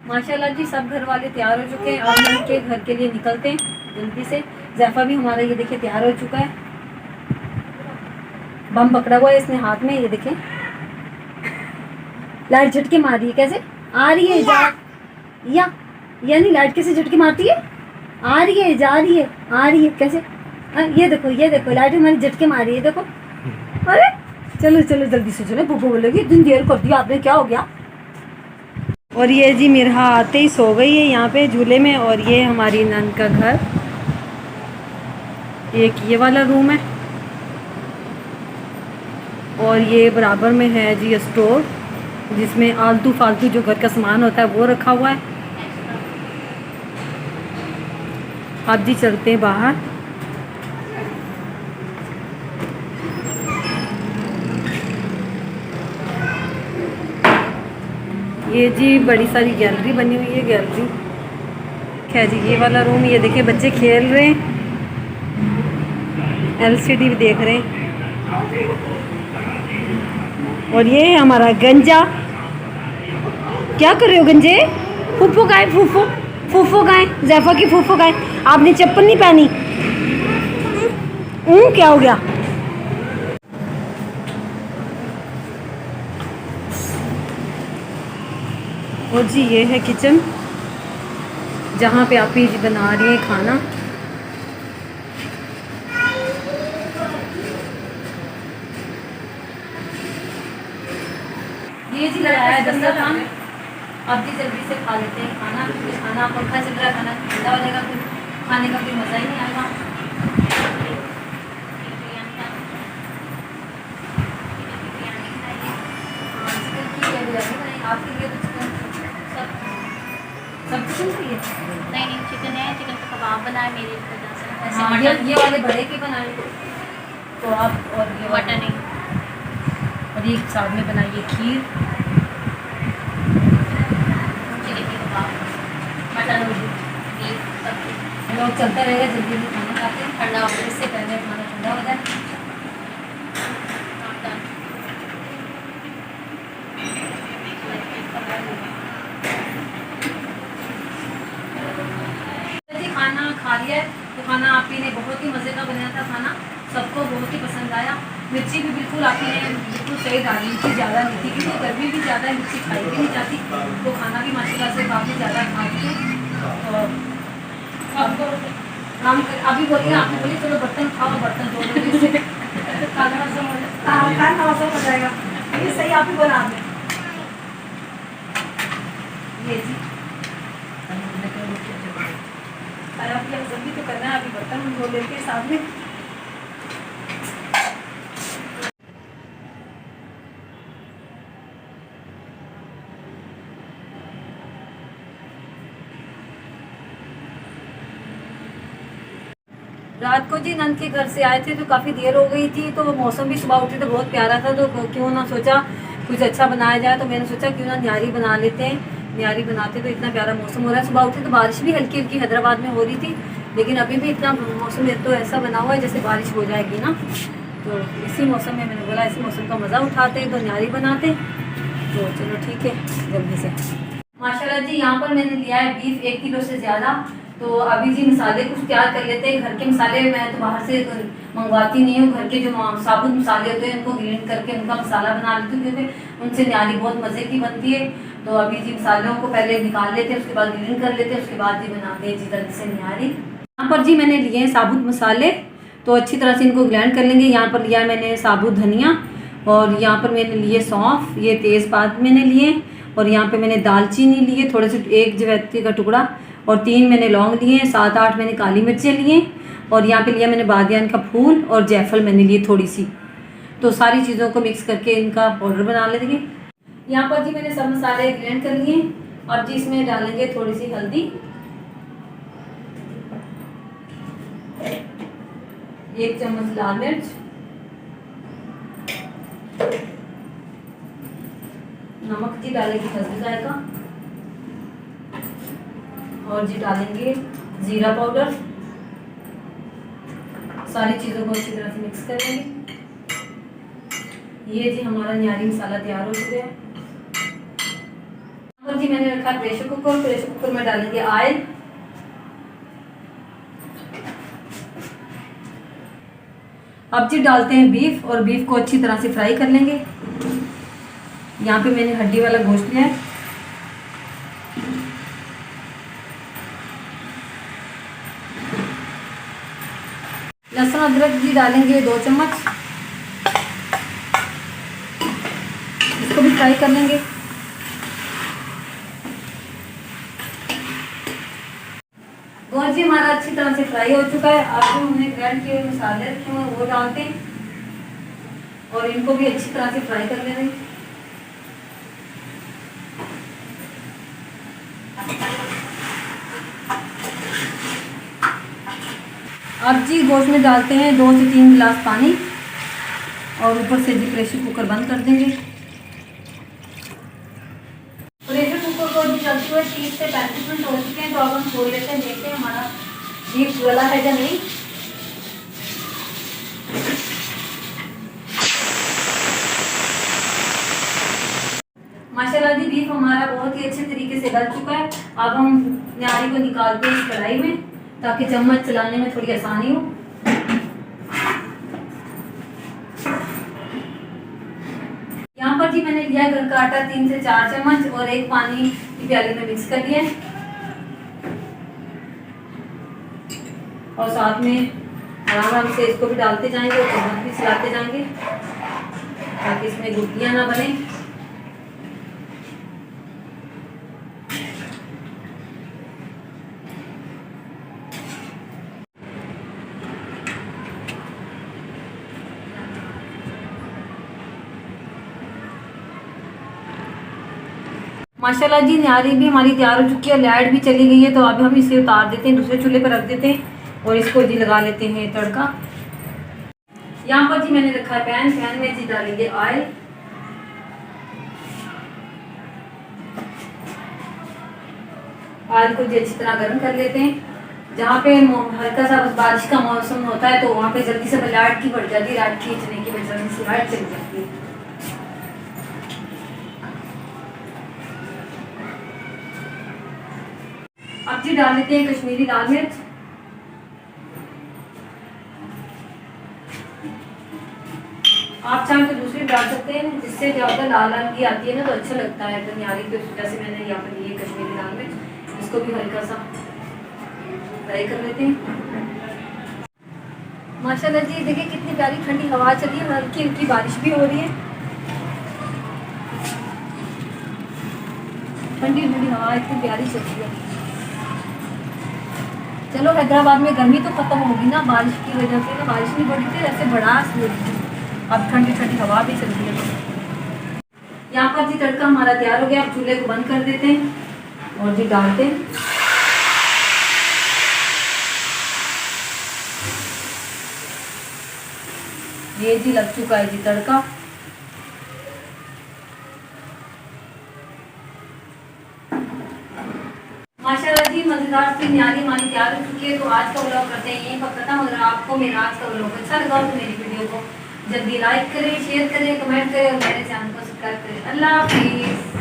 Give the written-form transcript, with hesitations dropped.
माशाल्लाह जी सब घर वाले तैयार हो चुके हैं। अब हम के घर के लिए निकलते हैं जल्दी से। जैफा भी हमारा ये देखिए तैयार हो चुका है, बम पकड़ा हुआ है इसने हाथ में, ये देखें। लाइट झटके मार रही है, कैसे आ रही है जा या यानी लाइट कैसे झटके मारती है, आ रही है जा रही है आ रही है कैसे। ये देखो लाइट हमारी झटके मार रही है, देखो। अरे चलो चलो जल्दी से चलो, बुब्बू बोलेगी इतनी देर कर दी आपने, क्या हो गया। और ये जी मिरहा आते ही सो गई है यहाँ पे झूले में। और ये हमारी नंद का घर, एक ये वाला रूम है और ये बराबर में है जी स्टोर, जिसमें आलतू फालतू जो घर का सामान होता है वो रखा हुआ है। अब जी चलते हैं बाहर। ये जी बड़ी सारी गैलरी बनी हुई है, गैलरी खैर जी ये वाला रूम। ये देखिए बच्चे खेल रहे हैं, एलसीडी भी देख रहे हैं। और ये है हमारा गंजा। क्या कर रहे हो गंजे? फूफू गाए, फूफू फूफू गाए, जैफा की फूफू गाए। आपने चप्पल नहीं पहनी, क्या हो गया? और जी ये है किचन, जहाँ पे आप ही बना रही हैं खाना। ये जी लगाया है दस्तरखान। अब जी जल्दी से खा लेते हैं खाना, क्योंकि खाना पंखा चल रहा है, खाना ठंडा हो जाएगा, फिर खाने का कोई मज़ा ही नहीं आएगा। आपके लिए तो चिकन सब चिकन चाहिए? नहीं चिकन है, चिकन का कबाब बनाए मेरी वजह से। ऐसे हाँ, मटन ये वाले बड़े के बनाए तो आप, और ये मटन नहीं। और एक साथ में बनाइए खीर, चिकन के कबाब, मटन लोग चलता रहेगा। जल्दी जल्दी खाना खाते हैं, ठंडा हो इससे पहले खाना ठंडा हो जाए। खाना खा लिया है तो खाना आप ही ने बहुत ही मज़े का बनाया था खाना, सबको बहुत ही पसंद आया। मिर्ची भी बिल्कुल आप ही ने बिल्कुल सही डाली, मिर्ची ज़्यादा नहीं थी क्योंकि गर्मी भी ज़्यादा है, मिर्ची खाई भी नहीं जाती, तो खाना भी माशाल्लाह से काफ़ी ज़्यादा खाते हैं। और काम कर अभी बोलिए, आपने बोली चलो बर्तन खाओ, बर्तन धो लो, खाना हो जाएगा। ये सही आप ही बना दें। ये जी अभी जल्दी तो करना है, अभी बर्तन धो लेते हैं साथ में। रात को जी नंद के घर से आए थे तो काफ़ी देर हो गई थी, तो मौसम भी सुबह उठे तो बहुत प्यारा था, तो क्यों ना सोचा कुछ अच्छा बनाया जाए, तो मैंने सोचा क्यों ना न्यारी बना लेते हैं। न्यारी बनाते तो इतना प्यारा मौसम हो रहा है। सुबह उठे तो बारिश भी हल्की हल्की हैदराबाद में हो रही थी, लेकिन अभी भी इतना मौसम तो ऐसा बना हुआ है जैसे बारिश हो जाएगी ना, तो इसी मौसम में मैंने बोला इसी मौसम का मज़ा उठाते तो न्यारी बनाते। तो चलो ठीक है, जल्दी से। माशाल्लाह जी यहाँ पर मैंने लिया है बीफ 1 किलो से ज़्यादा। तो अभी जी मसाले कुछ तैयार कर लेते हैं। घर के मसाले मैं तो बाहर से मंगवाती नहीं हूँ, घर के जो साबुत मसाले होते हैं उनको ग्राइंड करके उनका मसाला बना लेती हूँ, क्योंकि उनसे न्यारी बहुत मज़े की बनती है। तो अभी जी मसालों को पहले निकाल लेते हैं, उसके बाद ग्राइंड कर लेते हैं, उसके बाद जी बनाते हैं जी जल्दी से न्यारी। यहाँ पर जी मैंने लिए हैं साबुत मसाले, तो अच्छी तरह से इनको ग्राइंड कर लेंगे। यहाँ पर लिया मैंने साबुत धनिया, और यहाँ पर मैंने लिए सौंफ, ये तेज़पात मैंने लिए, और यहाँ पे मैंने दालचीनी लिए, थोड़े से 1 जवैत्री का टुकड़ा, और 3 मैंने लौंग लिए, 7-8 मैंने काली मिर्चें लिए, और यहाँ पे लिया मैंने बादियान का फूल, और जायफल मैंने लिए थोड़ी सी। तो सारी चीज़ों को मिक्स करके इनका पाउडर बना लेंगे। यहाँ पर जी मैंने सब मसाले ग्राइंड कर लिए। अब जी इसमें डालेंगे थोड़ी सी हल्दी, 1 चम्मच लाल मिर्च, नमक जी डालेंगे हल्दी जाएगा, और जी डालेंगे जीरा पाउडर। सारी चीज़ों को अच्छी तरह से मिक्स कर लेंगे। ये जी हमारा न्यारी मसाला तैयार हो चुका है। और जी मैंने रखा प्रेशर कुकर। प्रेशर कुकर में डालेंगे ऑयल। अब जी डालते हैं बीफ, और बीफ को अच्छी तरह से फ्राई कर लेंगे। यहाँ पे मैंने हड्डी वाला गोश्त लिया है। लहसुन अदरक जी डालेंगे 2 चम्मच। इसको भी फ्राई कर लेंगे। गोश्त जी हमारा अच्छी तरह से फ्राई हो चुका है। अब जो हमने ग्राइंड किए हुए मसाले रखे हुए वो डालते हैं और इनको भी अच्छी तरह से फ्राई कर लेंगे। अब जी गोश्त में डालते हैं 2 से 3 गिलास पानी और ऊपर से जी प्रेशर कुकर बंद कर देंगे। प्रेशर कुकर को भी चलते हुए 30 से 35 मिनट हो चुके हैं। तो अब हम खोल लेते हैं, देखते हैं हमारा बीफ गला है या नहीं। माशाल्लाह जी बीफ हमारा बहुत ही अच्छे तरीके से गल चुका है। अब हम न्यारी को निकालते हैं इस कढ़ाई में, ताकि चम्मच चलाने में थोड़ी आसानी हो। यहाँ पर जी मैंने लिया घर का आटा 3 से 4 चम्मच और एक पानी की प्याली में मिक्स कर लिया है। और साथ में आराम से इसको भी डालते जाएंगे और चम्मच भी चलाते जाएंगे ताकि इसमें गुठलियाँ ना बने। माशाल्लाह जी न्यारी भी हमारी तैयार हो चुकी है, लाइट भी चली गई है। तो अभी हम इसे उतार देते हैं, दूसरे चूल्हे पर रख देते हैं और इसको जी लगा लेते हैं तड़का। यहाँ पर जी मैंने रखा है पैन। पैन में जी डालेंगे ऑयल। ऑयल को जी अच्छी तरह गर्म कर लेते हैं। जहाँ पे हल्का सा बारिश का मौसम होता है तो वहाँ पे जल्दी से लाइट की बढ़ जाती है, लाइट खींचने की वजह से लाइट चली जाती है। अब जी डाल देते हैं कश्मीरी लाल मिर्च। आप चाहें तो दूसरी डाल सकते हैं, जिससे क्या होता है लाल रंग की आती है ना तो अच्छा लगता है। तो न्यारी की वजह से मैंने यहाँ पर लिए कश्मीरी लाल मिर्च। इसको भी हल्का सा फ्राई कर लेते हैं। माशाल्लाह जी देखिए कितनी प्यारी ठंडी हवा चली है, हल्की हल्की बारिश भी हो रही है। ठंडी ठंडी हवा इतनी प्यारी चल रही है। चलो हैदराबाद में गर्मी तो खत्म होगी ना, बारिश की वजह से ना बारिश नहीं बढ़ी थी, ऐसे भड़ास हो रही थी। अब ठंडी ठंडी हवा भी चल रही है। यहाँ पर जी तड़का हमारा तैयार हो गया। अब चूल्हे को बंद कर देते हैं और जी डालते हैं। ये जी लग चुका है जी तड़का। माशाल्लाह जी मजेदार सी न्यारी हमारी तैयार हो चुकी है। तो आज का व्लॉग करते हैं यहीं पर खत्म। अगर आपको मेरा आज का व्लॉग अच्छा लगा तो मेरी वीडियो को जल्दी लाइक करें, शेयर करें, कमेंट करें और मेरे चैनल को सब्सक्राइब करें। अल्लाह हाफिज़।